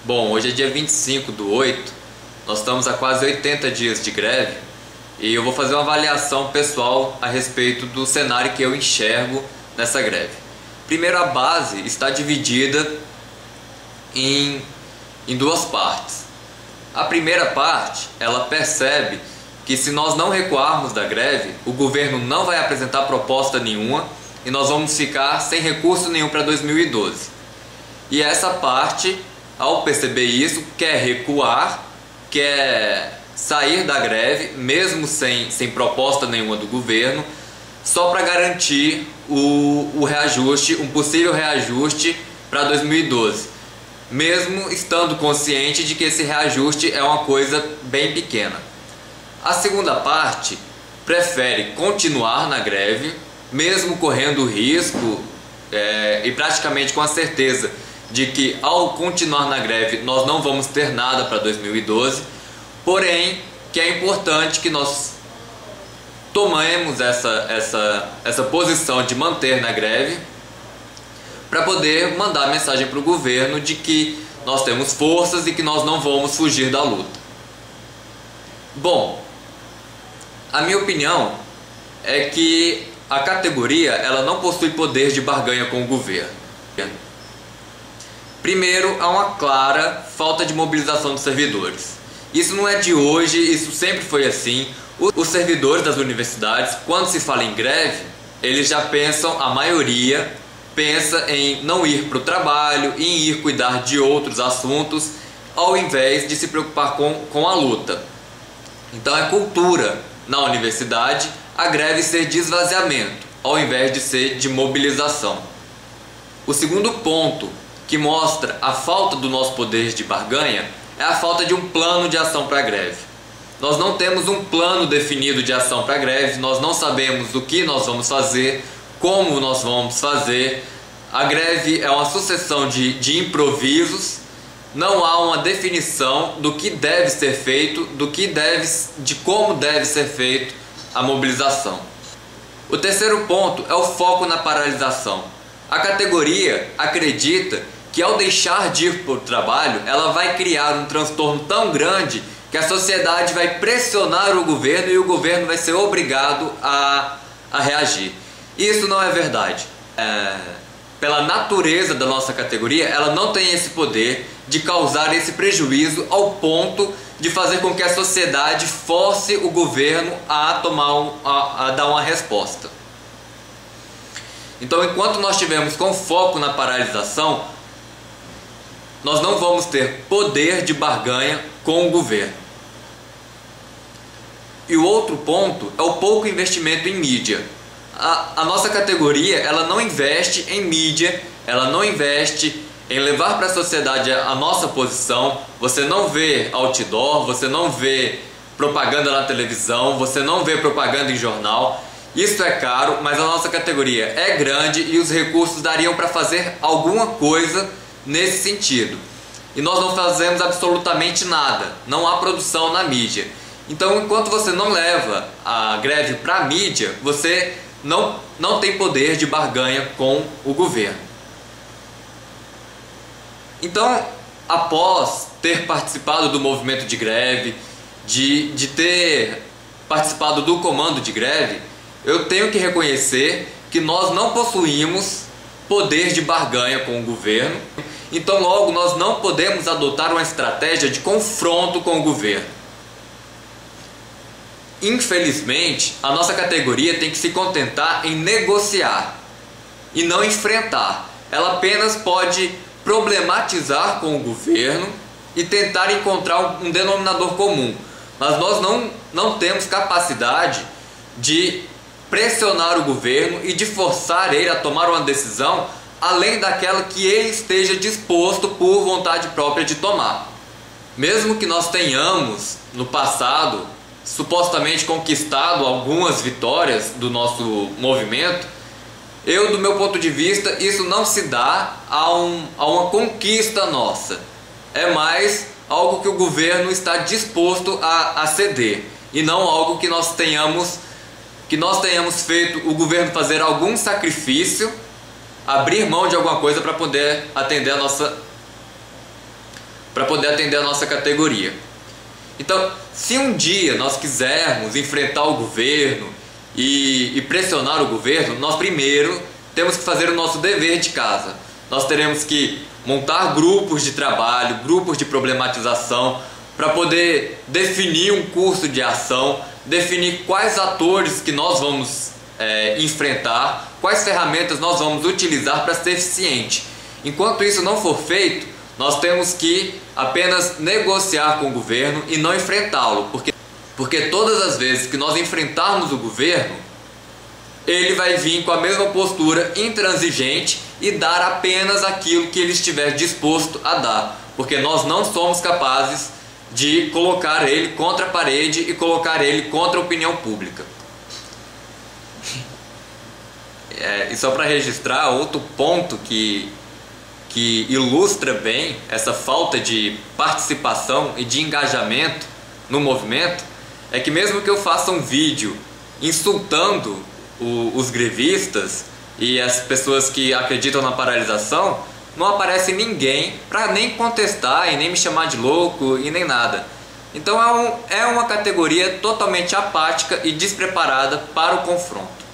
Bom, hoje é dia 25/8, nós estamos há quase 80 dias de greve e eu vou fazer uma avaliação pessoal a respeito do cenário que eu enxergo nessa greve. Primeiro, a base está dividida em duas partes. A primeira parte, ela percebe que se nós não recuarmos da greve, o governo não vai apresentar proposta nenhuma e nós vamos ficar sem recurso nenhum para 2012. E essa parte, ao perceber isso, quer recuar, quer sair da greve, mesmo sem proposta nenhuma do governo, só para garantir o reajuste, um possível reajuste para 2012, mesmo estando consciente de que esse reajuste é uma coisa bem pequena. A segunda parte prefere continuar na greve, mesmo correndo o risco e praticamente com a certeza de que ao continuar na greve nós não vamos ter nada para 2012, porém que é importante que nós tomemos essa posição de manter na greve para poder mandar a mensagem para o governo de que nós temos forças e que nós não vamos fugir da luta. Bom, a minha opinião é que a categoria ela não possui poder de barganha com o governo. Primeiro, há uma clara falta de mobilização dos servidores. Isso não é de hoje, isso sempre foi assim. Os servidores das universidades, quando se fala em greve, eles já pensam, a maioria pensa em não ir para o trabalho, em ir cuidar de outros assuntos, ao invés de se preocupar com a luta. Então é cultura na universidade a greve ser de esvaziamento, ao invés de ser de mobilização. O segundo ponto que mostra a falta do nosso poder de barganha é a falta de um plano de ação para a greve. Nós não temos um plano definido de ação para a greve, nós não sabemos o que nós vamos fazer, como nós vamos fazer. A greve é uma sucessão de improvisos, não há uma definição do que deve ser feito, de como deve ser feito a mobilização. O terceiro ponto é o foco na paralisação. A categoria acredita que ao deixar de ir para o trabalho, ela vai criar um transtorno tão grande que a sociedade vai pressionar o governo e o governo vai ser obrigado a reagir. Isso não é verdade. Pela natureza da nossa categoria, ela não tem esse poder de causar esse prejuízo ao ponto de fazer com que a sociedade force o governo a dar uma resposta. Então, enquanto nós estivermos com foco na paralisação, nós não vamos ter poder de barganha com o governo. E o outro ponto é o pouco investimento em mídia. A nossa categoria ela não investe em mídia, ela não investe em levar para a sociedade a nossa posição. Você não vê outdoor, você não vê propaganda na televisão, você não vê propaganda em jornal. Isso é caro, mas a nossa categoria é grande e os recursos dariam para fazer alguma coisa nesse sentido. E nós não fazemos absolutamente nada, não há produção na mídia. Então, enquanto você não leva a greve para a mídia, você não tem poder de barganha com o governo. Então, após ter participado do movimento de greve, de ter participado do comando de greve, eu tenho que reconhecer que nós não possuímos poder de barganha com o governo, então logo nós não podemos adotar uma estratégia de confronto com o governo. Infelizmente, a nossa categoria tem que se contentar em negociar e não enfrentar. Ela apenas pode problematizar com o governo e tentar encontrar um denominador comum. Mas nós não temos capacidade de pressionar o governo e de forçar ele a tomar uma decisão além daquela que ele esteja disposto por vontade própria de tomar. Mesmo que nós tenhamos no passado supostamente conquistado algumas vitórias do nosso movimento, do meu ponto de vista, isso não se dá a uma conquista nossa. É mais algo que o governo está disposto a ceder e não algo que nós tenhamos feito o governo fazer algum sacrifício, abrir mão de alguma coisa para poder atender a para poder atender a nossa categoria. Então, se um dia nós quisermos enfrentar o governo e pressionar o governo, nós primeiro temos que fazer o nosso dever de casa. Nós teremos que montar grupos de trabalho, grupos de problematização, para poder definir um curso de ação, definir quais atores que nós vamos enfrentar, quais ferramentas nós vamos utilizar para ser eficiente. Enquanto isso não for feito, nós temos que apenas negociar com o governo e não enfrentá-lo, porque todas as vezes que nós enfrentarmos o governo, ele vai vir com a mesma postura intransigente e dar apenas aquilo que ele estiver disposto a dar, porque nós não somos capazes de colocar ele contra a parede e colocar ele contra a opinião pública. E só para registrar, outro ponto que ilustra bem essa falta de participação e de engajamento no movimento é que mesmo que eu faça um vídeo insultando os grevistas e as pessoas que acreditam na paralisação, não aparece ninguém para nem contestar e nem me chamar de louco e nem nada. Então é uma categoria totalmente apática e despreparada para o confronto.